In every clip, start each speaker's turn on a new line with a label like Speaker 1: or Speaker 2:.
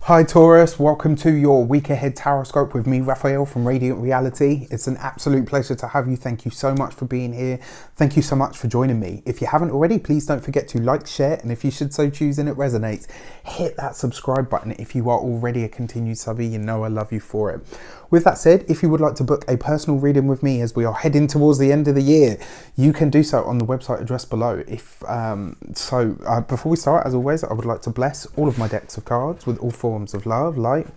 Speaker 1: Hi Taurus, welcome to your week ahead Taroscope with me, Raphael from Radiant Reality. It's an absolute pleasure to have you. Thank you so much for being here. Thank you so much for joining me. If you haven't already, please don't forget to like, share, and if you should so choose and it resonates, hit that subscribe button. If you are already a continued subby, you know I love you for it. With that said, if you would like to book a personal reading with me as we are heading towards the end of the year, you can do so on the website address below. Before we start, as always, I would like to bless all of my decks of cards with all forms of love, light,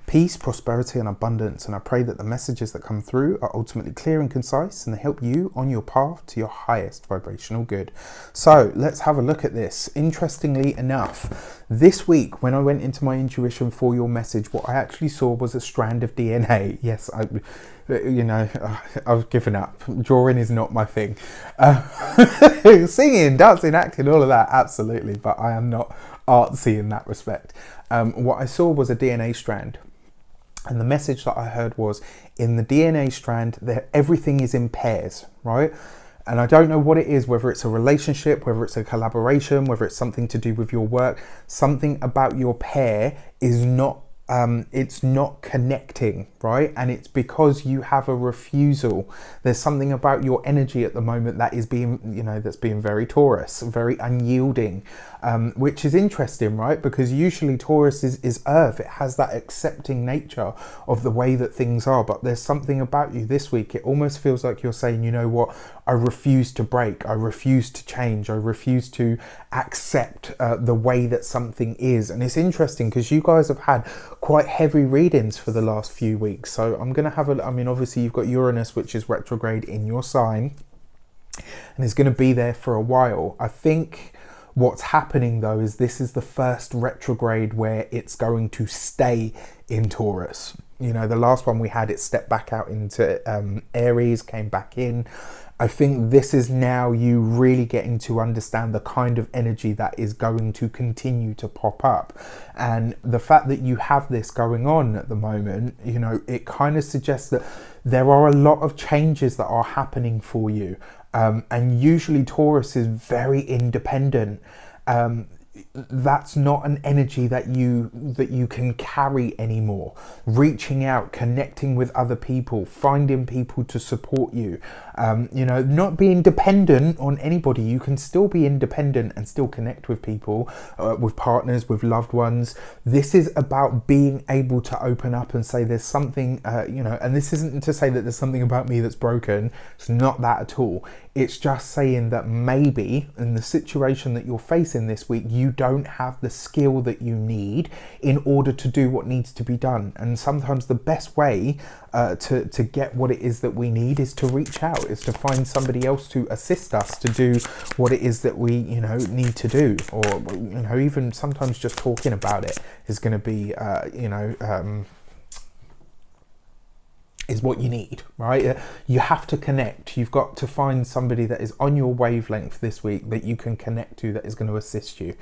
Speaker 1: peace, prosperity and abundance, and I pray that the messages that come through are ultimately clear and concise and they help you on your path to your highest vibrational good. So let's have a look at this. Interestingly enough, this week when I went into my intuition for your message, what I actually saw was a strand of DNA. Yes, I've given up. Drawing is not my thing. Singing, dancing, acting, all of that, absolutely, but I am not artsy in that respect. What I saw was a DNA strand, and the message that I heard was, in the DNA strand, that everything is in pairs, right? And I don't know what it is, whether it's a relationship, whether it's a collaboration, whether it's something to do with your work. Something about your pair is not it's not connecting, right? And it's because you have a refusal. There's something about your energy at the moment that is being, that's being very Taurus, very unyielding, which is interesting, right? Because usually Taurus is earth. It has that accepting nature of the way that things are. But there's something about you this week. It almost feels like you're saying, you know what? I refuse to break. I refuse to change. I refuse to accept the way that something is. And it's interesting because you guys have had quite heavy readings for the last few weeks. So I'm going to have obviously you've got Uranus, which is retrograde in your sign, and it's going to be there for a while. I think what's happening though is this is the first retrograde where it's going to stay in Taurus. The last one we had, it stepped back out into Aries, came back in. I think this is now you really getting to understand the kind of energy that is going to continue to pop up. And the fact that you have this going on at the moment, it kind of suggests that there are a lot of changes that are happening for you. And usually Taurus is very independent. That's not an energy that you can carry anymore. Reaching out, connecting with other people, finding people to support you, not being dependent on anybody. You can still be independent and still connect with people, with partners, with loved ones. This is about being able to open up and say there's something, and this isn't to say that there's something about me that's broken. It's not that at all. It's just saying that maybe in the situation that you're facing this week, you don't have the skill that you need in order to do what needs to be done. And sometimes the best way to get what it is that we need is to reach out, is to find somebody else to assist us to do what it is that we, need to do. Or, even sometimes just talking about it is going to be, is what you need, right? You have to connect. You've got to find somebody that is on your wavelength this week that you can connect to, that is going to assist you.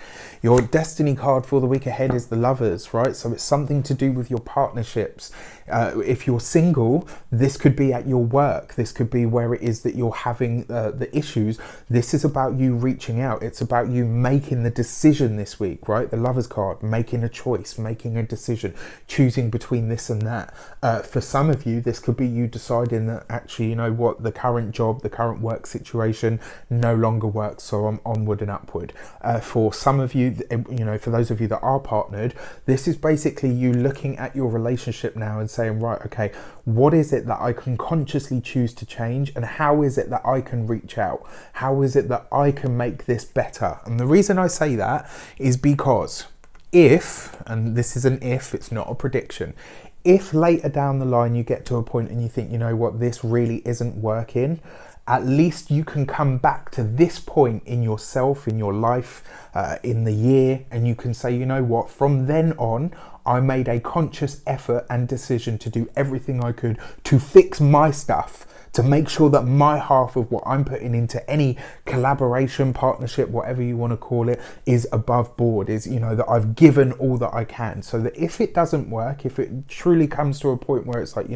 Speaker 1: Your destiny card for the week ahead is the Lovers, right? So it's something to do with your partnerships. If you're single, this could be at your work. This could be where it is that you're having the issues. This is about you reaching out. It's about you making the decision this week, right? The Lovers card, making a choice, making a decision, choosing between this and that. For some of you, this could be you deciding that actually, the current job, the current work situation no longer works, so I'm onward and upward. For some of you, for those of you that are partnered, this is basically you looking at your relationship now and saying, right, okay, what is it that I can consciously choose to change, and how is it that I can reach out? How is it that I can make this better? And the reason I say that is because if, and this is an if, it's not a prediction, if later down the line you get to a point and you think, this really isn't working, at least you can come back to this point in yourself, in your life, in the year, and you can say, from then on, I made a conscious effort and decision to do everything I could to fix my stuff, to make sure that my half of what I'm putting into any collaboration, partnership, whatever you want to call it, is above board, is, that I've given all that I can. So that if it doesn't work, if it truly comes to a point where it's like,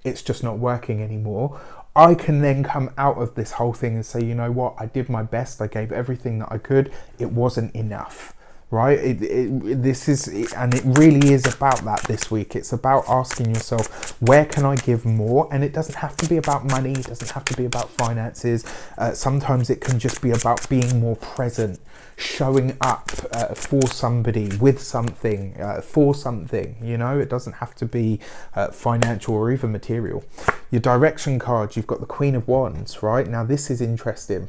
Speaker 1: it's just not working anymore, I can then come out of this whole thing and say, I did my best. I gave everything that I could. It wasn't enough. right? And it really is about that this week. It's about asking yourself, where can I give more? And it doesn't have to be about money. It doesn't have to be about finances. Sometimes it can just be about being more present, showing up for somebody, with something, for something. You know, it doesn't have to be financial or even material. Your direction card, you've got the Queen of Wands, right? Now this is interesting,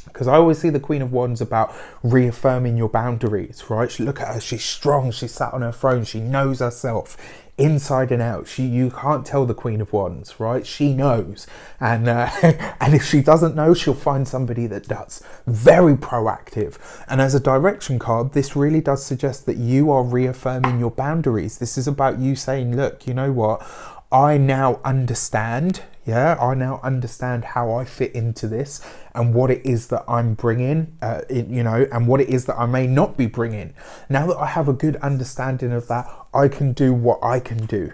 Speaker 1: because I always see the Queen of Wands about reaffirming your boundaries, right? Look at her, she's strong, she's sat on her throne, she knows herself inside and out. You can't tell the Queen of Wands, right? She knows. And and if she doesn't know, she'll find somebody that does. Very proactive. And as a direction card, this really does suggest that you are reaffirming your boundaries. This is about you saying, look, you know what? I now understand. Yeah, I now understand how I fit into this and what it is that I'm bringing, you know, and what it is that I may not be bringing. Now that I have a good understanding of that, I can do what I can do.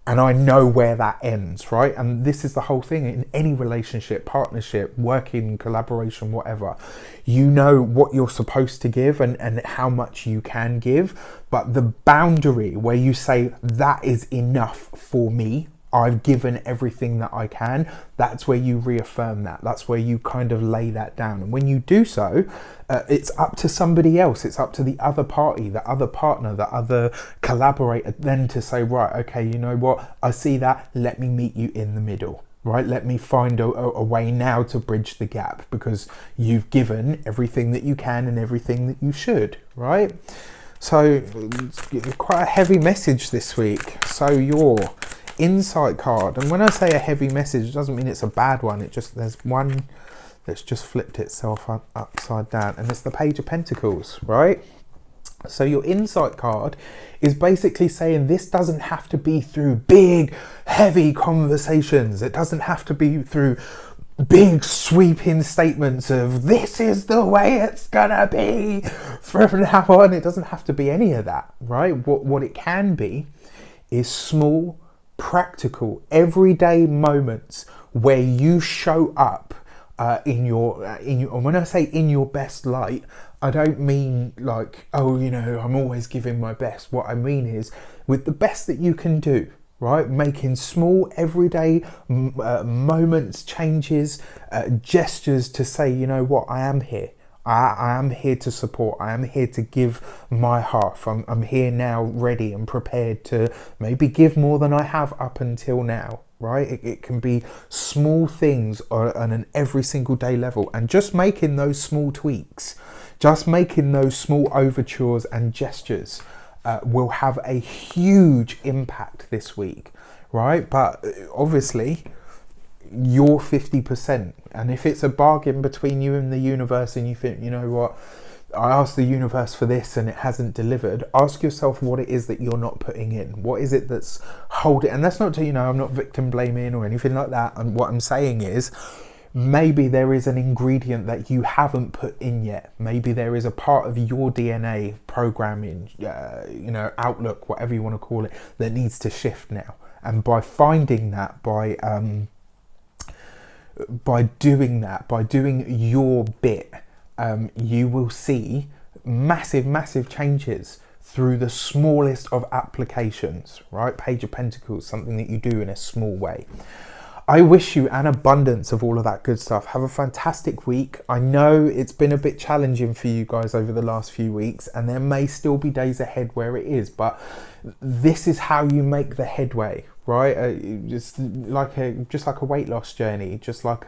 Speaker 1: And I know where that ends, right? And this is the whole thing in any relationship, partnership, working, collaboration, whatever. You know what you're supposed to give and how much you can give. But the boundary where you say, that is enough for me, I've given everything that I can, that's where you reaffirm that. That's where you kind of lay that down. And when you do so, it's up to somebody else. It's up to the other party, the other partner, the other collaborator then to say, right, okay, you know what? I see that. Let me meet you in the middle, right? Let me find a way now to bridge the gap, because you've given everything that you can and everything that you should, right? So it's quite a heavy message this week. So your insight card, and when I say a heavy message, it doesn't mean it's a bad one. It just, there's one that's just flipped itself upside down, and it's the Page of Pentacles, right? So your insight card is basically saying this doesn't have to be through big, heavy conversations. It doesn't have to be through big sweeping statements of this is the way it's gonna be from now on. It doesn't have to be any of that, right? What it can be is small, practical, everyday moments where you show up in your and when I say in your best light, I don't mean like, oh, you know, I'm always giving my best. What I mean is with the best that you can do, right? Making small everyday moments, changes, gestures to say, you know what, I am here. I am here to support. I am here to give my half. I'm here now ready and prepared to maybe give more than I have up until now, right? It can be small things on an every single day level, and just making those small tweaks, just making those small overtures and gestures will have a huge impact this week, right? But obviously you're 50%, and if it's a bargain between you and the universe and you think, you know what, I asked the universe for this and it hasn't delivered, ask yourself what it is that you're not putting in. What is it that's holding? And that's not to, you know, I'm not victim blaming or anything like that. And what I'm saying is, maybe there is an ingredient that you haven't put in yet. Maybe there is a part of your DNA programming, you know, outlook, whatever you want to call it, that needs to shift now. And by finding that, by doing that, by doing your bit, you will see massive changes through the smallest of applications, right? Page of Pentacles, something that you do in a small way. I wish you an abundance of all of that good stuff. Have a fantastic week. I know it's been a bit challenging for you guys over the last few weeks, and there may still be days ahead where it is, but this is how you make the headway, right? Just like a weight loss journey, just like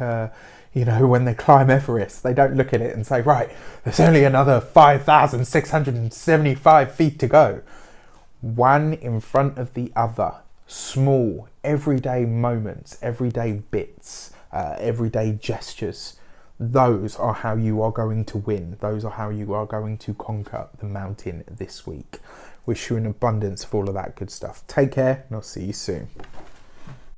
Speaker 1: you know, when they climb Everest, they don't look at it and say, right, there's only another 5,675 feet to go. One in front of the other. Small, everyday moments, everyday bits, everyday gestures. Those are how you are going to win. Those are how you are going to conquer the mountain this week. Wish you an abundance of all of that good stuff. Take care, and I'll see you soon.